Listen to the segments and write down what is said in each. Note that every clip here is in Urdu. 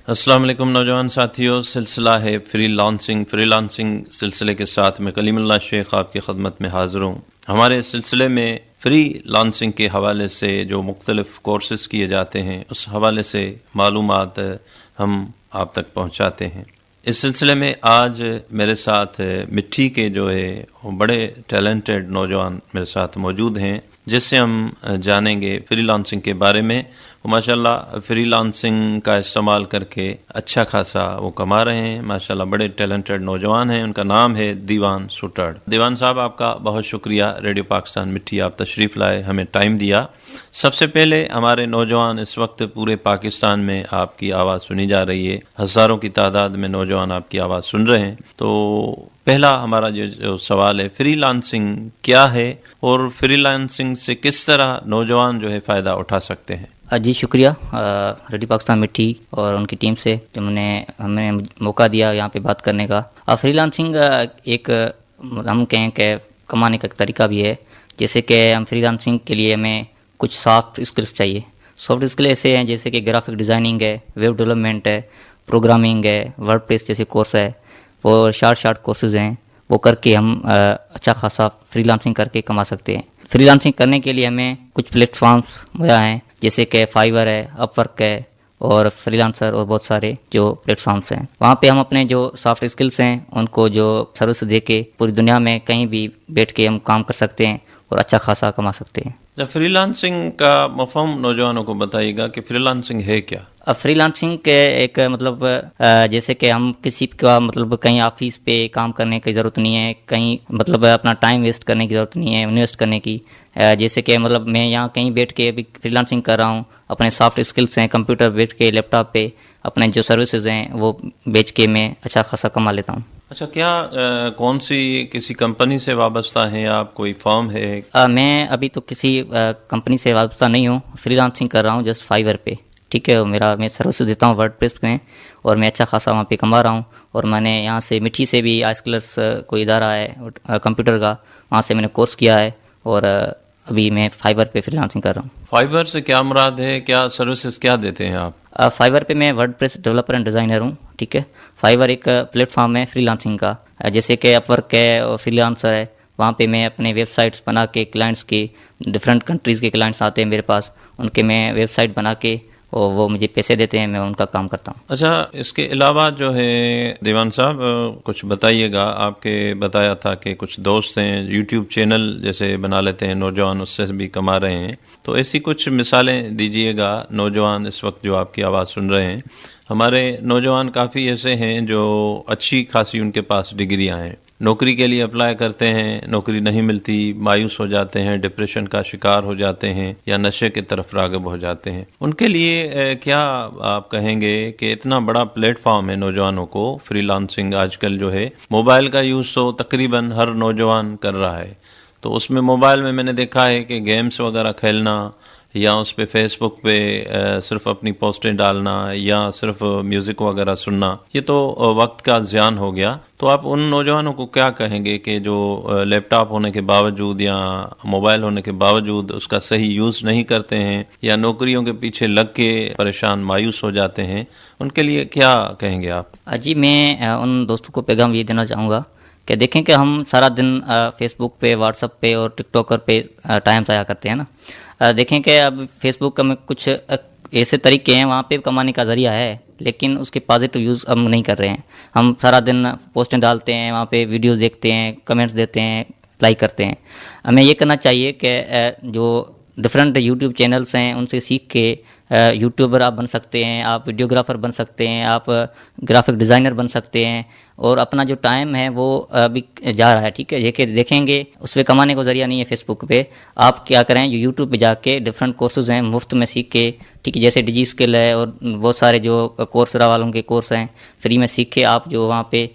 السلام علیکم نوجوان ساتھیوں، سلسلہ ہے فری لانسنگ سلسلے کے ساتھ میں کلیم اللہ شیخ آپ کی خدمت میں حاضر ہوں۔ ہمارے سلسلے میں فری لانسنگ کے حوالے سے جو مختلف کورسز کیے جاتے ہیں اس حوالے سے معلومات ہم آپ تک پہنچاتے ہیں۔ اس سلسلے میں آج میرے ساتھ مٹھی کے جو ہے وہ بڑے ٹیلنٹڈ نوجوان میرے ساتھ موجود ہیں، جس سے ہم جانیں گے فری لانسنگ کے بارے میں۔ ماشاءاللہ فری لانسنگ کا استعمال کر کے اچھا خاصا وہ کما رہے ہیں، ماشاءاللہ بڑے ٹیلنٹڈ نوجوان ہیں۔ ان کا نام ہے دیوان سٹڑ۔ دیوان صاحب، آپ کا بہت شکریہ، ریڈیو پاکستان مٹھی آپ تشریف لائے، ہمیں ٹائم دیا۔ سب سے پہلے ہمارے نوجوان اس وقت پورے پاکستان میں آپ کی آواز سنی جا رہی ہے، ہزاروں کی تعداد میں نوجوان آپ کی آواز سن رہے ہیں، تو پہلا ہمارا جو سوال ہے، فری لانسنگ کیا ہے اور فری لانسنگ سے کس طرح نوجوان جو ہے فائدہ اٹھا سکتے ہیں؟ جی شکریہ ریڈیو پاکستان مٹھی اور ان کی ٹیم سے جو ہمیں موقع دیا یہاں پہ بات کرنے کا۔ فری لانسنگ ایک ہم کہیں کہ کمانے کا طریقہ بھی ہے، جیسے کہ ہم فری لانسنگ کے لیے ہمیں کچھ سافٹ اسکلس چاہیے۔ سافٹ اسکل ایسے ہیں جیسے کہ گرافک ڈیزائننگ ہے، ویب ڈیولپمنٹ ہے، پروگرامنگ ہے، ورڈ پریس جیسے کورس ہے، وہ شارٹ کورسز ہیں، وہ کر کے ہم اچھا خاصا فری لانسنگ کر کے کما سکتے ہیں۔ فری لانسنگ کرنے کے لیے ہمیں کچھ پلیٹ فارمز مہیا ہیں، جیسے کہ فائیور ہے، اپ ورک ہے اور فری لانسر اور بہت سارے جو پلیٹ فارمز ہیں۔ وہاں پہ ہم اپنے جو سافٹ اسکلس ہیں ان کو جو سروس دے کے پوری دنیا میں کہیں بھی بیٹھ کے ہم کام کر سکتے ہیں اور اچھا خاصا کما سکتے ہیں۔ جب فری لانسنگ کا مفہوم نوجوانوں کو بتائیے گا کہ فری لانسنگ ہے کیا؟ فری لانسنگ کے ایک مطلب جیسے کہ ہم کسی کا مطلب کہیں آفس پہ کام کرنے کی ضرورت نہیں ہے، کہیں مطلب اپنا ٹائم ویسٹ کرنے کی ضرورت نہیں ہے، انویسٹ کرنے کی۔ جیسے کہ مطلب میں یہاں کہیں بیٹھ کے ابھی فری لانسنگ کر رہا ہوں، اپنے سافٹ اسکلس ہیں، کمپیوٹر بیٹھ کے لیپ ٹاپ پہ اپنے جو سروسز ہیں وہ بیچ کے میں اچھا خاصا کما لیتا ہوں۔ اچھا، کیا کون سی کسی کمپنی سے وابستہ ہیں آپ؟ کوئی فارم ہے؟ میں ابھی تو کسی کمپنی سے وابستہ نہیں ہوں، فری لانسنگ کر رہا ہوں جسٹ فائیور پہ، ٹھیک ہے۔ میں سروس دیتا ہوں ورڈ پریس میں، اور میں اچھا خاصا وہاں پہ کما رہا ہوں۔ اور میں نے یہاں سے مٹھی سے بھی آئسکلرس کوئی ادارہ ہے کمپیوٹر کا، وہاں سے میں نے کورس کیا ہے، اور ابھی میں فائیور پہ فری لانسنگ کر رہا ہوں۔ فائیور سے کیا مراد ہے؟ کیا سروسز کیا دیتے ہیں آپ؟ فائیور پہ میں word press developer and designer ہوں، ٹھیک ہے۔ فائیور ایک پلیٹ فارم ہے فری لانسنگ کا، جیسے کہ اپ ورک ہے اور فری لانسر ہے، وہاں پہ میں اپنے ویب سائٹس بنا کے کلائنٹس کی، ڈفرینٹ کنٹریز کے کلائنٹس آتے ہیں میرے پاس، ان کے میں ویب سائٹ بنا کے اور وہ مجھے پیسے دیتے ہیں، میں ان کا کام کرتا ہوں۔ اچھا، اس کے علاوہ جو ہے دیوان صاحب کچھ بتائیے گا۔ آپ کے بتایا تھا کہ کچھ دوست ہیں یوٹیوب چینل جیسے بنا لیتے ہیں نوجوان، اس سے بھی کما رہے ہیں، تو ایسی کچھ مثالیں دیجئے گا۔ نوجوان اس وقت جو آپ کی آواز سن رہے ہیں، ہمارے نوجوان کافی ایسے ہیں جو اچھی خاصی ان کے پاس ڈگریاں ہیں، نوکری کے لیے اپلائی کرتے ہیں، نوکری نہیں ملتی، مایوس ہو جاتے ہیں، ڈپریشن کا شکار ہو جاتے ہیں یا نشے کی طرف راغب ہو جاتے ہیں۔ ان کے لیے کیا آپ کہیں گے کہ اتنا بڑا پلیٹ فارم ہے نوجوانوں کو، فری لانسنگ آج کل جو ہے موبائل کا یوز تو تقریباً ہر نوجوان کر رہا ہے، تو اس میں موبائل میں نے دیکھا ہے کہ گیمز وغیرہ کھیلنا یا اس پہ فیس بک پہ صرف اپنی پوسٹیں ڈالنا یا صرف میوزک وغیرہ سننا، یہ تو وقت کا زیان ہو گیا۔ تو آپ ان نوجوانوں کو کیا کہیں گے کہ جو لیپ ٹاپ ہونے کے باوجود یا موبائل ہونے کے باوجود اس کا صحیح یوز نہیں کرتے ہیں یا نوکریوں کے پیچھے لگ کے پریشان مایوس ہو جاتے ہیں، ان کے لیے کیا کہیں گے آپ؟ جی، میں ان دوستوں کو پیغام یہ دینا چاہوں گا کہ دیکھیں کہ ہم سارا دن فیس بک پہ، واٹس ایپ پہ اور ٹک ٹاکر پہ ٹائم ضائع کرتے ہیں نا۔ دیکھیں کہ اب فیس بک میں کچھ ایسے طریقے ہیں، وہاں پہ کمانے کا ذریعہ ہے، لیکن اس کے پازیٹیو یوز ہم نہیں کر رہے ہیں۔ ہم سارا دن پوسٹیں ڈالتے ہیں، وہاں پہ ویڈیوز دیکھتے ہیں، کمنٹس دیتے ہیں، لائک کرتے ہیں۔ ہمیں یہ کرنا چاہیے کہ جو ڈفرینٹ یوٹیوب چینلز ہیں ان سے سیکھ کے یوٹیوبر آپ بن سکتے ہیں، آپ ویڈیوگرافر بن سکتے ہیں، آپ گرافک ڈیزائنر بن سکتے ہیں، اور اپنا جو ٹائم ہے وہ ابھی جا رہا ہے، ٹھیک ہے۔ یہ کہ دیکھیں گے اس پہ کمانے کو ذریعہ نہیں ہے فیس بک پہ، آپ کیا کریں یوٹیوب پہ جا کے ڈفرینٹ کورسز ہیں مفت میں سیکھ کے، ٹھیک ہے، جیسے ڈیجی اسکل ہے اور بہت سارے جو کورسرا والوں کے کورس ہیں فری میں سیکھ کے آپ جو وہاں پہ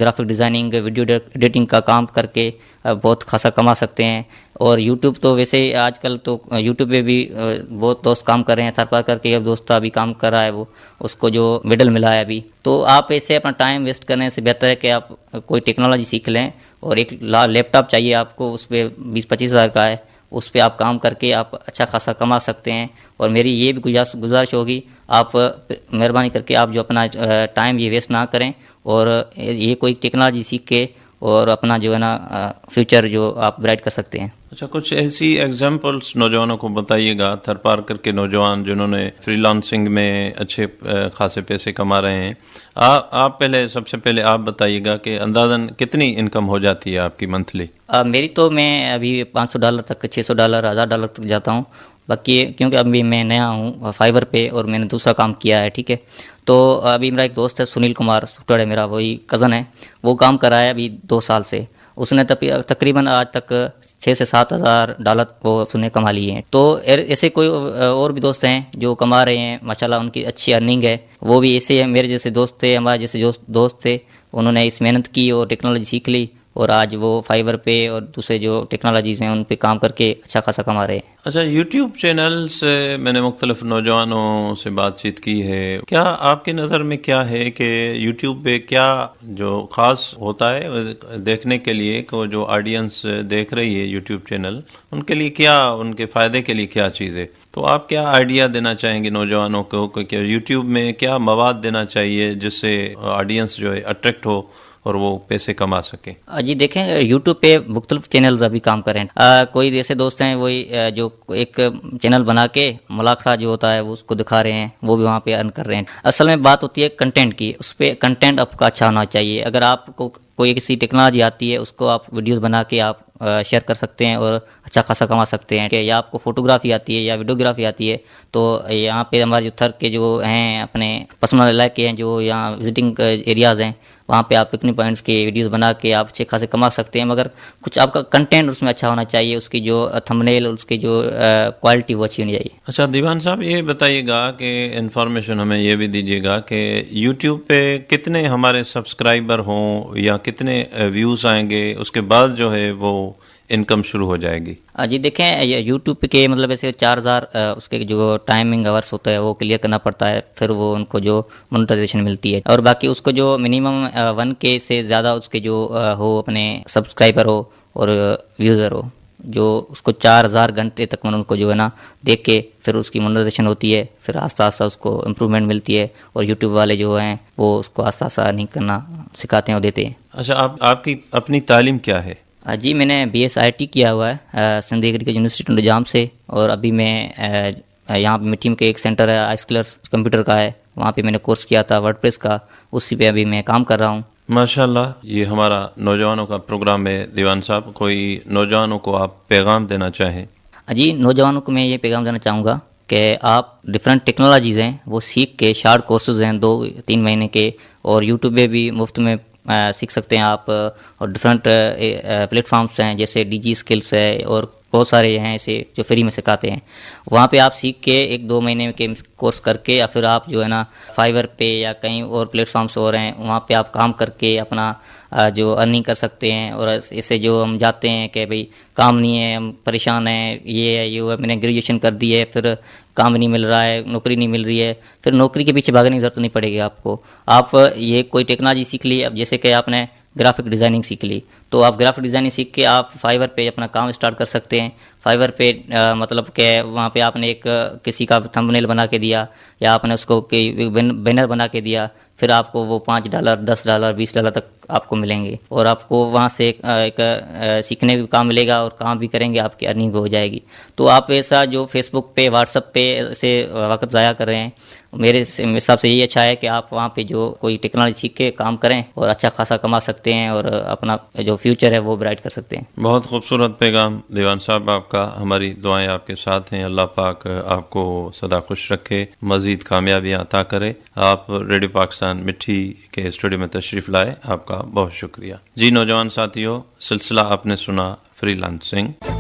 گرافک ڈیزائننگ، ویڈیو ایڈیٹنگ کا کام کر کے بہت خاصا کما سکتے ہیں۔ اور یوٹیوب تو ویسے آج کل تو یوٹیوب پہ بھی بہت دوست کام کر رہے ہیں، تھر پار کر کے اب دوست ابھی کام کر رہا ہے، وہ اس کو جو میڈل ملا ہے ابھی۔ تو آپ ایسے اپنا ٹائم ویسٹ کرنے سے بہتر ہے کہ آپ کوئی ٹیکنالوجی سیکھ لیں، اور ایک لیپ ٹاپ چاہیے آپ کو، اس پہ 20-25 ہزار کا ہے، اس پہ آپ کام کر کے آپ اچھا خاصا کما سکتے ہیں. اور میری یہ بھی گزارش ہوگی آپ مہربانی کر کے آپ جو اپنا ٹائم یہ ویسٹ نہ کریں اور یہ کوئی ٹیکنالوجی سیکھ کے اور اپنا جو ہے نا فیوچر جو آپ برائٹ کر سکتے ہیں. اچھا، کچھ ایسی ایگزامپلس نوجوانوں کو بتائیے گا، تھر پار کر کے نوجوان جنہوں نے فری لانسنگ میں اچھے خاصے پیسے کما رہے ہیں. آپ پہلے سب سے پہلے آپ بتائیے گا کہ اندازاً کتنی انکم ہو جاتی ہے آپ کی منتھلی؟ میری تو میں ابھی $500 تک، $600، $1000 تک جاتا ہوں. باقی کیونکہ ابھی میں نیا ہوں فائبر پہ اور میں نے دوسرا کام کیا ہے، ٹھیک ہے. تو ابھی میرا ایک دوست ہے سنیل کمار سوٹڑ ہے، میرا وہی کزن ہے، وہ کام کر رہا ہے ابھی 2 سال سے. اس نے تقریباً آج تک $6,000 سے $7,000 وہ اس نے کما لیے ہیں. تو ایسے کوئی اور بھی دوست ہیں جو کما رہے ہیں ماشاءاللہ، ان کی اچھی ارننگ ہے. وہ بھی ایسے ہیں، میرے جیسے دوست تھے، ہمارے جیسے دوست تھے، انہوں نے اس محنت کی اور ٹیکنالوجی سیکھ لی اور آج وہ فائبر پہ اور دوسرے جو ٹیکنالوجیز ہیں ان پہ کام کر کے اچھا خاصا کما رہے ہیں. اچھا، یوٹیوب چینل سے میں نے مختلف نوجوانوں سے بات چیت کی ہے. کیا آپ کی نظر میں کیا ہے کہ یوٹیوب پہ کیا جو خاص ہوتا ہے دیکھنے کے لیے، کہ جو آڈینس دیکھ رہی ہے یوٹیوب چینل، ان کے لیے کیا، ان کے فائدے کے لیے کیا چیز ہے؟ تو آپ کیا آئیڈیا دینا چاہیں گے نوجوانوں کو کہ یوٹیوب میں کیا مواد دینا چاہیے جس سے آڈینس جو ہے اٹریکٹ ہو اور وہ پیسے کما سکیں؟ جی دیکھیں، یوٹیوب پہ مختلف چینلز ابھی کام کر رہے ہیں. کوئی ایسے دوست ہیں وہی جو ایک چینل بنا کے ملاقہ جو ہوتا ہے وہ اس کو دکھا رہے ہیں، وہ بھی وہاں پہ ارن کر رہے ہیں. اصل میں بات ہوتی ہے کنٹینٹ کی. اس پہ کنٹینٹ آپ کا اچھا ہونا چاہیے. اگر آپ کو کوئی کسی ٹیکنالوجی آتی ہے اس کو آپ ویڈیوز بنا کے آپ شیئر کر سکتے ہیں اور اچھا خاصا کما سکتے ہیں. کہ یا آپ کو فوٹوگرافی آتی ہے یا ویڈیوگرافی آتی ہے، تو یہاں پہ ہمارے جو تھر کے جو ہیں اپنے پرسنل علاقے ہیں، جو یہاں وزٹنگ ایریاز ہیں، وہاں پہ آپ پکنک پوائنٹس کے ویڈیوز بنا کے آپ اچھے خاصے کما سکتے ہیں. مگر کچھ آپ کا کنٹینٹ اس میں اچھا ہونا چاہیے، اس کی جو تھمبنیل اور اس کی جو کوالٹی وہ اچھی ہونی چاہیے. اچھا دیوان صاحب، یہ بتائیے گا کہ انفارمیشن ہمیں یہ بھی دیجیے گا کہ یوٹیوب پہ کتنے ہمارے سبسکرائبر ہوں یا کتنے ویوز آئیں گے، اس کے بعد جو ہے وہ انکم شروع ہو جائے گی؟ جی دیکھیں، یوٹیوب کے مطلب ایسے 4000 اس کے جو ٹائمنگ آورس ہوتا ہے وہ کلیئر کرنا پڑتا ہے، پھر وہ ان کو جو مونیٹائزیشن ملتی ہے. اور باقی اس کو جو منیمم 1K سے زیادہ اس کے جو ہو اپنے سبسکرائبر ہو اور یوزر ہو، جو اس کو 4000 گھنٹے تک ان کو جو ہے نا دیکھ کے پھر اس کی مونیٹائزیشن ہوتی ہے. پھر آہستہ آہستہ اس کو امپرومنٹ ملتی ہے اور یوٹیوب والے جو ہیں وہ اس کو آہستہ آہستہ نہیں کرنا سکھاتے ہیں اور دیتے ہیں. اچھا، آپ کی اپنی تعلیم کیا ہے؟ جی میں نے BS IT کیا ہوا ہے سندھ ایگریکلچر یونیورسٹی نجام سے، اور ابھی میں یہاں پہ مٹی کے ایک سینٹر ہے آئسکلرس کمپیوٹر کا ہے، وہاں پہ میں نے کورس کیا تھا ورڈپریس کا، اسی پہ ابھی میں کام کر رہا ہوں. ماشاءاللہ، یہ ہمارا نوجوانوں کا پروگرام ہے. دیوان صاحب، کوئی نوجوانوں کو آپ پیغام دینا چاہیں؟ جی نوجوانوں کو میں یہ پیغام دینا چاہوں گا کہ آپ ڈفرینٹ ٹیکنالوجیز ہیں وہ سیکھ کے، شارٹ کورسز ہیں 2-3 مہینے کے، اور یوٹیوب پہ بھی مفت میں سیکھ سکتے ہیں آپ. اور ڈفرینٹ پلیٹ فارمس ہیں جیسے DG اسکلس ہے اور بہت سارے ہیں ایسے جو فری میں سکھاتے ہیں. وہاں پہ آپ سیکھ کے 1-2 مہینے کے کورس کر کے، یا پھر آپ جو ہے نا فائبر پہ یا کہیں اور پلیٹ فارمس ہو رہے ہیں وہاں پہ آپ کام کر کے اپنا جو ارننگ کر سکتے ہیں. اور اسے جو ہم جاتے ہیں کہ بھئی کام نہیں ہے، ہم پریشان ہیں، یہ ہے یہ ہوا، میں نے گریجویشن کر دی ہے، پھر کام نہیں مل رہا ہے، نوکری نہیں مل رہی ہے، پھر نوکری کے پیچھے بھاگنے کی ضرورت نہیں پڑے گی آپ کو. آپ یہ کوئی ٹیکنالوجی سیکھ لی، اب جیسے کہ آپ نے گرافک ڈیزائننگ سیکھ لی، تو آپ گرافک ڈیزائننگ سیکھ کے آپ فائبر پہ اپنا کام اسٹارٹ کر سکتے ہیں. فائبر پہ مطلب کہ وہاں پہ آپ نے ایک کسی کا تھمبنیل بنا کے دیا، یا آپ نے اس کو بینر بنا کے دیا، پھر آپ کو وہ $5 $10 $20 تک آپ کو ملیں گے، اور آپ کو وہاں سے ایک سیکھنے کا کام ملے گا اور کام بھی کریں گے، آپ کی ارننگ بھی ہو جائے گی. تو آپ ایسا جو فیس بک پہ، واٹس ایپ پہ سے وقت ضائع کر رہے ہیں، میرے حساب سے یہی اچھا ہے کہ آپ وہاں پہ جو کوئی ٹیکنالوجی سیکھ کے کام کریں اور اچھا خاصا کما سکتے ہیں اور اپنا جو فیوچر ہے وہ برائٹ کر سکتے ہیں. بہت خوبصورت پیغام دیوان صاحب آپ کا. ہماری دعائیں آپ کے ساتھ ہیں. اللہ پاک آپ کو سدا خوش رکھے، مزید کامیابیاں عطا کرے. آپ ریڈیو پاکستان مٹھی کے اسٹوڈیو میں تشریف لائے، آپ کا بہت شکریہ. جی نوجوان ساتھیوں، سلسلہ آپ نے سنا فری لانسنگ.